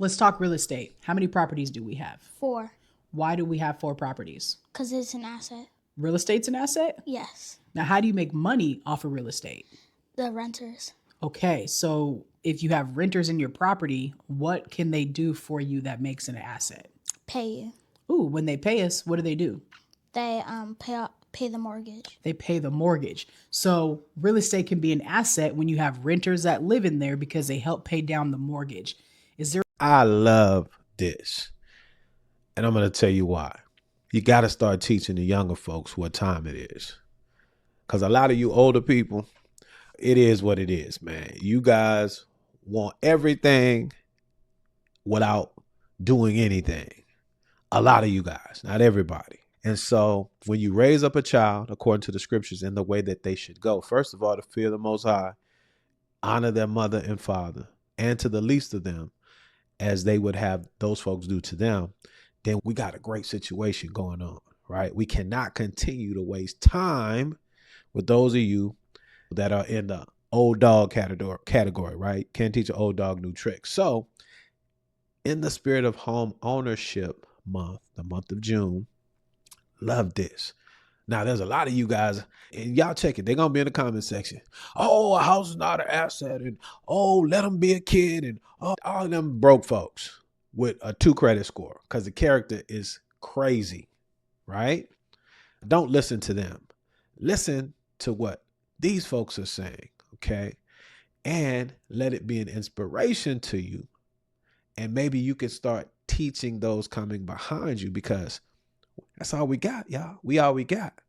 Let's talk real estate. How many properties do we have? 4. Why do we have 4 properties? Because it's an asset. Real estate's an asset? Yes. Now, how do you make money off of real estate? The renters. Okay, so if you have renters in your property, what can they do for you that makes an asset? Pay you. Ooh, when they pay us, what do? They pay the mortgage. They pay the mortgage. So real estate can be an asset when you have renters that live in there because they help pay down the mortgage. Is there I love this. And I'm going to tell you why. You got to start teaching the younger folks what time it is. Because a lot of you older people, it is what it is, man. You guys want everything without doing anything. A lot of you guys, not everybody. And so when you raise up a child, according to the scriptures, in the way that they should go, first of all, to fear the Most High, honor their mother and father, and to the least of them, as they would have those folks do to them, then we got a great situation going on, right? We cannot continue to waste time with those of you that are in the old dog category, right? Can't teach an old dog new tricks. So in the spirit of home ownership month, the month of June, love this. Now, there's a lot of you guys, and y'all check it. They're going to be in the comment section. Oh, a house is not an asset. And, oh, let them be a kid. And all of them broke folks with a 2 credit score because the character is crazy, right? Don't listen to them. Listen to what these folks are saying, okay? And let it be an inspiration to you. And maybe you can start teaching those coming behind you because that's all we got, y'all. We all we got.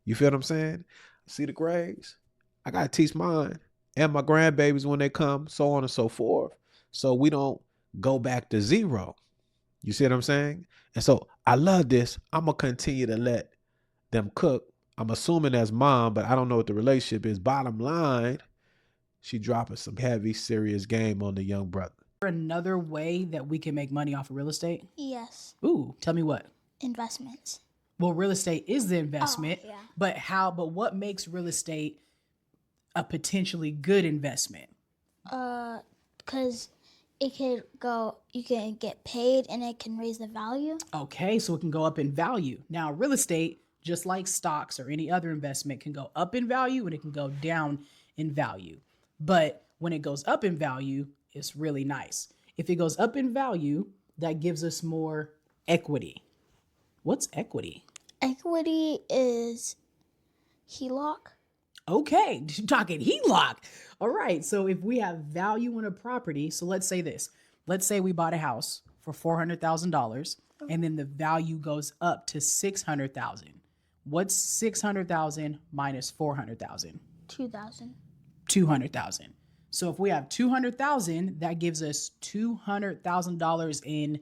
You feel what I'm saying? See the grades? I got to teach mine and my grandbabies when they come, so on and so forth. So we don't go back to zero. You see what I'm saying? And so I love this. I'm going to continue to let them cook. I'm assuming that's mom, but I don't know what the relationship is. Bottom line, she dropping some heavy, serious game on the young brother. another way that we can make money off of real estate? Yes. Ooh, tell me what. Investments. Well, real estate is the investment, yeah. but what makes real estate a potentially good investment? Because it could go, you can get paid and it can raise the value. Okay, so it can go up in value. Now, real estate, just like stocks or any other investment, can go up in value and it can go down in value. But when it goes up in value, it's really nice. If it goes up in value, that gives us more equity. What's equity? Equity is HELOC. Okay, talking HELOC. All right, so if we have value in a property, so let's say this. Let's say we bought a house for $400,000 and then the value goes up to $600,000. What's 600,000 minus 400,000? 2,000. 200,000. So if we have 200,000, that gives us $200,000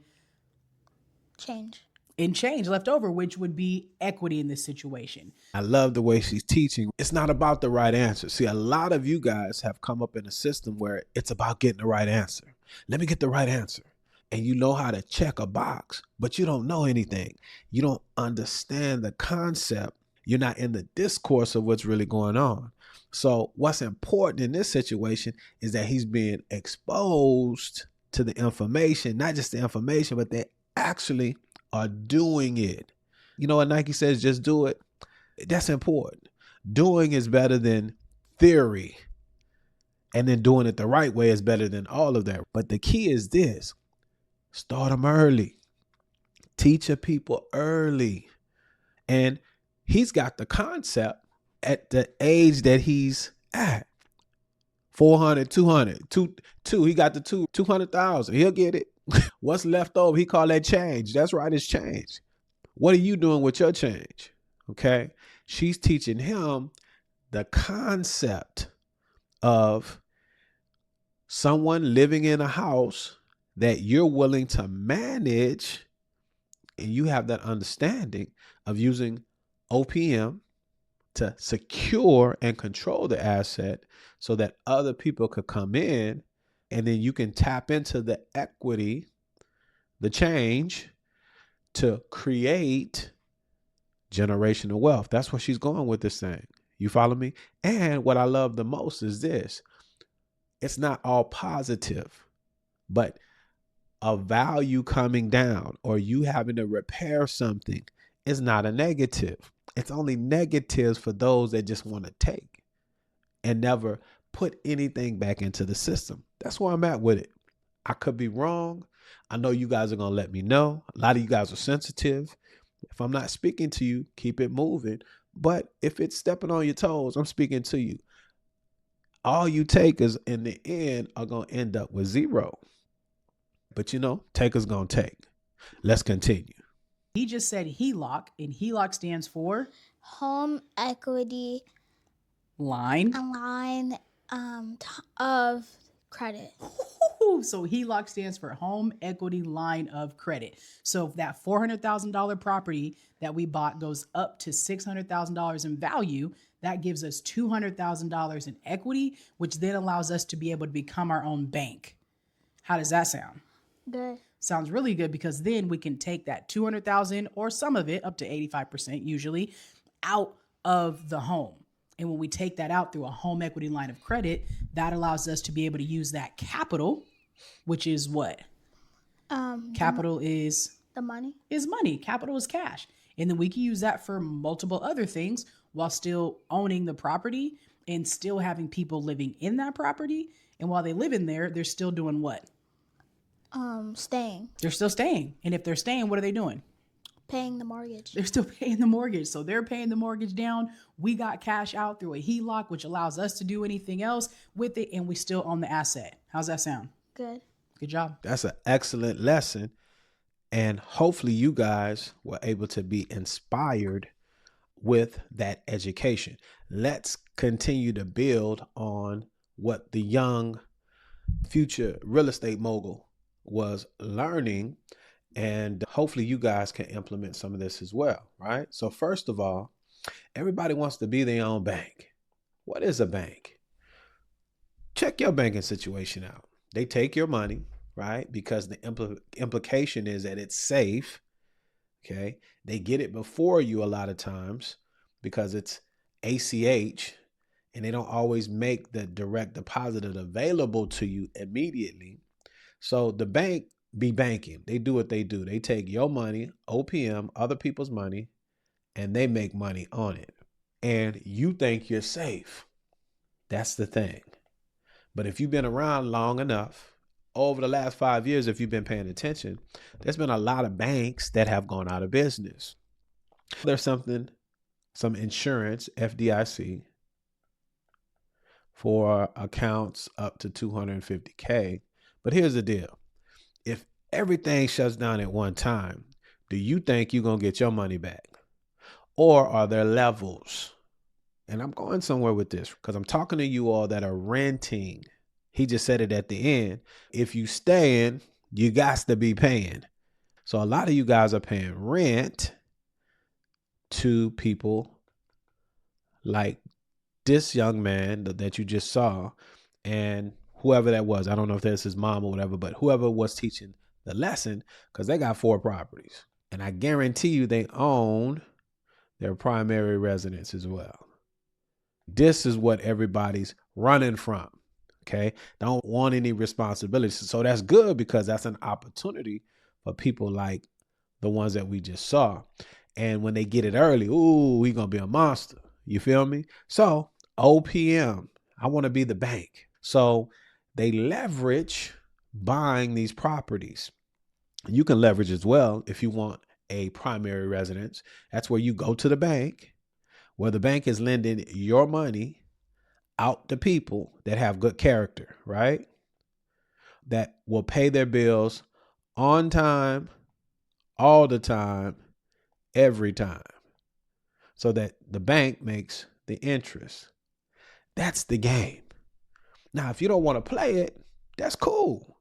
in change left over, which would be equity in this situation. I love the way she's teaching. It's not about the right answer. See, a lot of you guys have come up in a system where it's about getting the right answer. Let me get the right answer. And you know how to check a box, but you don't know anything. You don't understand the concept. You're not in the discourse of what's really going on. So what's important in this situation is that he's being exposed to the information, not just the information, but they actually are doing it. You know what Nike says, just do it. That's important. Doing is better than theory. And then doing it the right way is better than all of that. But the key is this: start them early. Teach your people early. And he's got the concept at the age that he's at. 400, 200, two. He got the 200,000. He'll get it. What's left over, he call that change. That's right, it's change. What are you doing with your change? Okay. She's teaching him the concept of someone living in a house that you're willing to manage, and you have that understanding of using OPM to secure and control the asset so that other people could come in, and then you can tap into the equity, the change, to create generational wealth. That's where she's going with this thing. You follow me? And what I love the most is this: it's not all positive, but a value coming down or you having to repair something is not a negative. It's only negatives for those that just want to take and never put anything back into the system. That's where I'm at with it. I could be wrong. I know you guys are going to let me know. A lot of you guys are sensitive. If I'm not speaking to you, keep it moving. But if it's stepping on your toes, I'm speaking to you. All you takers in the end are going to end up with zero. But takers going to take. Let's continue. He just said HELOC, and HELOC stands for Home equity line of credit. So HELOC stands for home equity line of credit. So if that $400,000 property that we bought goes up to $600,000 in value, that gives us $200,000 in equity, which then allows us to be able to become our own bank. How does that sound? Good. Sounds really good, because then we can take that 200,000 or some of it, up to 85% usually, out of the home. And when we take that out through a home equity line of credit, that allows us to be able to use that capital, which is what? Capital is the money. Is money. Capital is cash. And then we can use that for multiple other things while still owning the property and still having people living in that property. And while they live in there, they're still doing what? Staying. They're still staying. And if they're staying, what are they doing? Paying the mortgage. They're still paying the mortgage. So they're paying the mortgage down. We got cash out through a HELOC, which allows us to do anything else with it. And we still own the asset. How's that sound? Good. Good job. That's an excellent lesson. And hopefully you guys were able to be inspired with that education. Let's continue to build on what the young future real estate mogul was learning. And hopefully you guys can implement some of this as well, right? So first of all, everybody wants to be their own bank. What is a bank? Check your banking situation out. They take your money, right? Because the implication is that it's safe. Okay. They get it before you a lot of times because it's ACH, and they don't always make the direct deposit available to you immediately. So the bank be banking. They do what they do. They take your money, OPM, other people's money, and they make money on it. And you think you're safe. That's the thing. But if you've been around long enough, over the last 5 years, if you've been paying attention, there's been a lot of banks that have gone out of business. There's some insurance, FDIC, for accounts up to $250K. But here's the deal. If everything shuts down at one time, do you think you're going to get your money back? Or are there levels? And I'm going somewhere with this because I'm talking to you all that are renting. He just said it at the end. If you staying, you got to be paying. So a lot of you guys are paying rent to people like this young man that you just saw, and whoever that was. I don't know if that's his mom or whatever, but whoever was teaching the lesson, because they got 4 properties. And I guarantee you they own their primary residence as well. This is what everybody's running from. Okay. Don't want any responsibilities. So that's good, because that's an opportunity for people like the ones that we just saw. And when they get it early, ooh, we going to be a monster. You feel me? So OPM, I want to be the bank. So they leverage buying these properties. You can leverage as well if you want a primary residence. That's where you go to the bank, where the bank is lending your money out to people that have good character, right? That will pay their bills on time, all the time, every time, so that the bank makes the interest. That's the game. Now, if you don't want to play it, that's cool.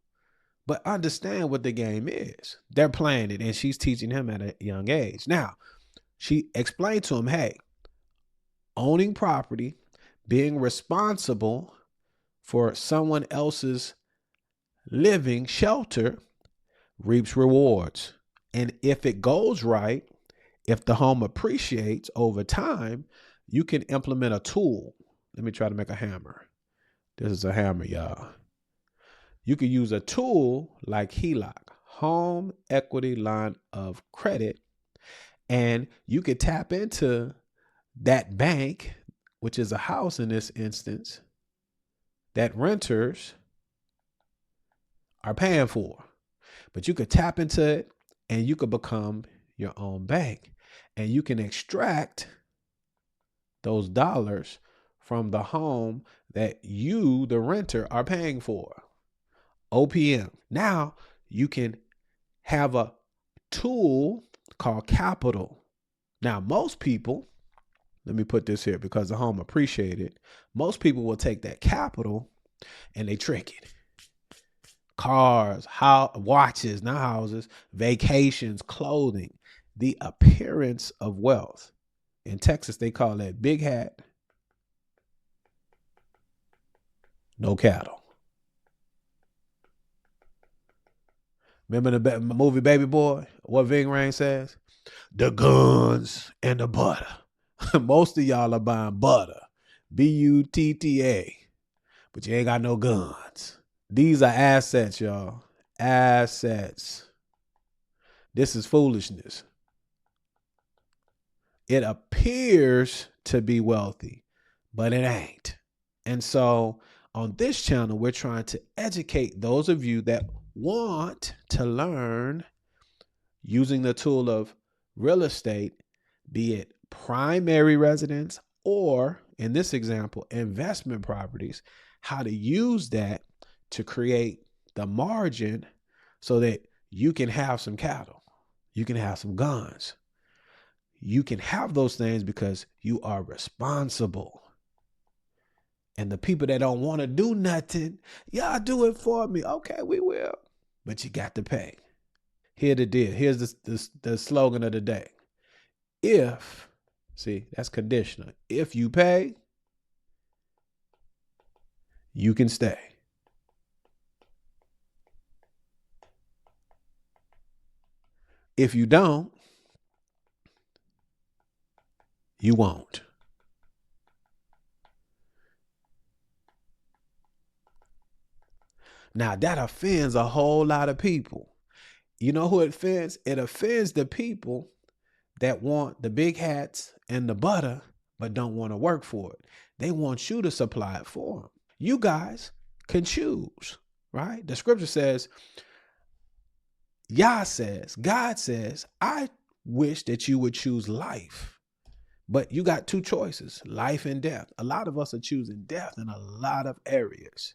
But understand what the game is. They're playing it, and she's teaching him at a young age. Now, she explained to him, hey, owning property, being responsible for someone else's living shelter reaps rewards. And if it goes right, if the home appreciates over time, you can implement a tool. Let me try to make a hammer. This is a hammer, y'all. You can use a tool like HELOC, home equity line of credit. And you could tap into that bank, which is a house in this instance, that renters are paying for. But you could tap into it and you could become your own bank. And you can extract those dollars from the home that you, the renter, are paying for. OPM. Now you can have a tool called capital. Now, most people, let me put this here because the home appreciated. Most people will take that capital and they trick it. Cars, watches, not houses, vacations, clothing, the appearance of wealth. In Texas, they call that big hat, no cattle. Remember the movie Baby Boy? What Ving Rhames says? The guns and the butter. Most of y'all are buying butter. Butta. But you ain't got no guns. These are assets, y'all. Assets. This is foolishness. It appears to be wealthy, but it ain't. And so on this channel, we're trying to educate those of you that want to learn using the tool of real estate, be it primary residence or, in this example, investment properties, how to use that to create the margin so that you can have some cattle, you can have some guns. You can have those things because you are responsible. And the people that don't want to do nothing, y'all do it for me. Okay, we will. But you got to pay. Here's the deal. Here's the slogan of the day. That's conditional. If you pay, you can stay. If you don't, you won't. Now that offends a whole lot of people. You know who it offends? It offends the people that want the big hats and the butter, but don't want to work for it. They want you to supply it for them. You guys can choose, right? The scripture says, God says, I wish that you would choose life. But you got two choices, life and death. A lot of us are choosing death in a lot of areas.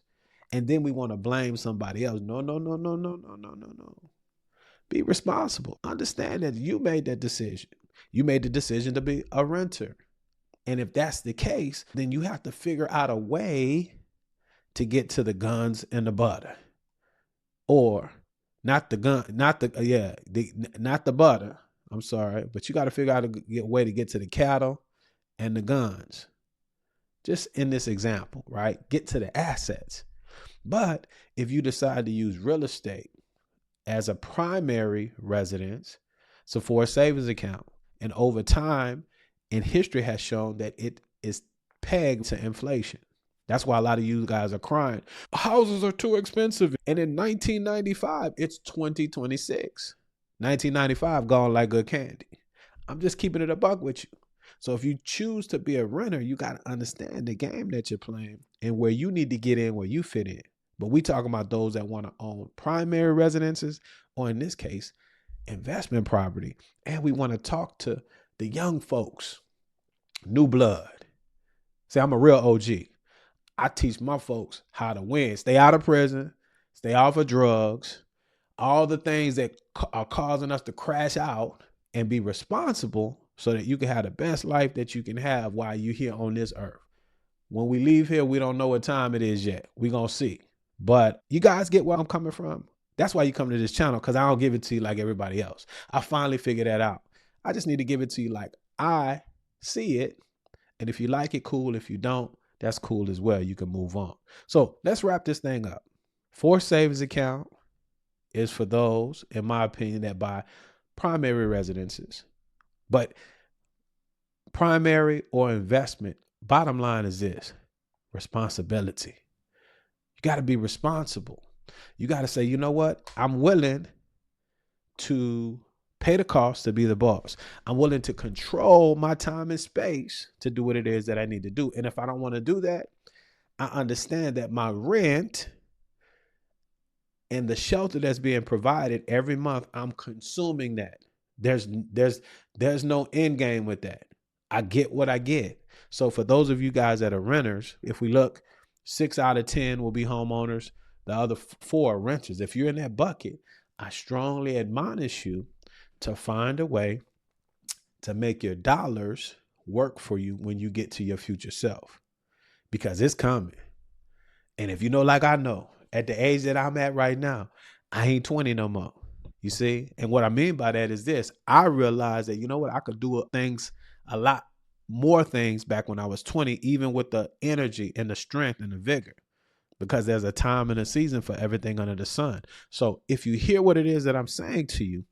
And then we want to blame somebody else. No. Be responsible. Understand that you made that decision. You made the decision to be a renter. And if that's the case, then you have to figure out a way to get to the guns and the butter. Or not the butter. I'm sorry, but you got to figure out a way to get to the cattle and the guns. Just in this example, right? Get to the assets. But if you decide to use real estate as a primary residence, so for a savings account, and over time in history has shown that it is pegged to inflation. That's why a lot of you guys are crying. Houses are too expensive. And in 1995, it's 2026. 1995 gone like good candy. I'm just keeping it a buck with you. So if you choose to be a renter, you got to understand the game that you're playing and where you need to get in, where you fit in. But we talking about those that want to own primary residences, or in this case, investment property. And we want to talk to the young folks, new blood. See, I'm a real OG. I teach my folks how to win. Stay out of prison, stay off of drugs, all the things that are causing us to crash out, and be responsible so that you can have the best life that you can have while you're here on this earth. When we leave here, we don't know what time it is yet. We're going to see. But you guys get where I'm coming from? That's why you come to this channel, because I don't give it to you like everybody else. I finally figured that out. I just need to give it to you like I see it. And if you like it, cool. If you don't, that's cool as well. You can move on. So let's wrap this thing up. Forced savings account is for those, in my opinion, that buy primary residences. But primary or investment, bottom line is this: responsibility. You got to be responsible. You got to say, you know what? I'm willing to pay the cost to be the boss. I'm willing to control my time and space to do what it is that I need to do. And if I don't want to do that, I understand that my rent and the shelter that's being provided every month, I'm consuming that. There's no end game with that. I get what I get. So for those of you guys that are renters, if we look, 6 out of 10 will be homeowners. The other 4 are renters. If you're in that bucket, I strongly admonish you to find a way to make your dollars work for you when you get to your future self, because it's coming. And if you know, like I know, at the age that I'm at right now, I ain't 20 no more. You see? And what I mean by that is this. I realized that, you know what, I could do things, a lot more things back when I was 20, even with the energy and the strength and the vigor, because there's a time and a season for everything under the sun. So if you hear what it is that I'm saying to you,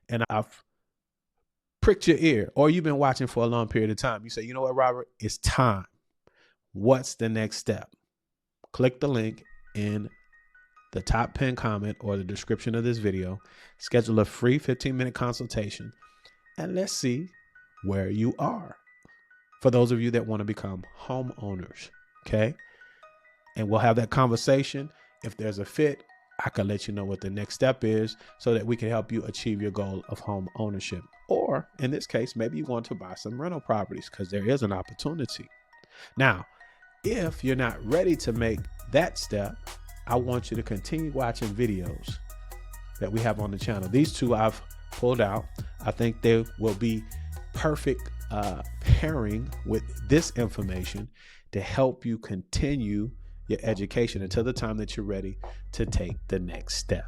and I've pricked your ear, or you've been watching for a long period of time, you say, you know what, Robert, it's time. What's the next step? Click the link in the top pinned comment or the description of this video. Schedule a free 15-minute consultation, and let's see where you are. For those of you that want to become homeowners, okay? And we'll have that conversation. If there's a fit, I can let you know what the next step is so that we can help you achieve your goal of home ownership. Or in this case, maybe you want to buy some rental properties, because there is an opportunity. Now, if you're not ready to make that step, I want you to continue watching videos that we have on the channel. These 2 I've pulled out. I think they will be perfect pairing with this information to help you continue your education until the time that you're ready to take the next step.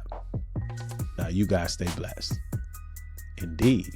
Now, you guys stay blessed. Indeed.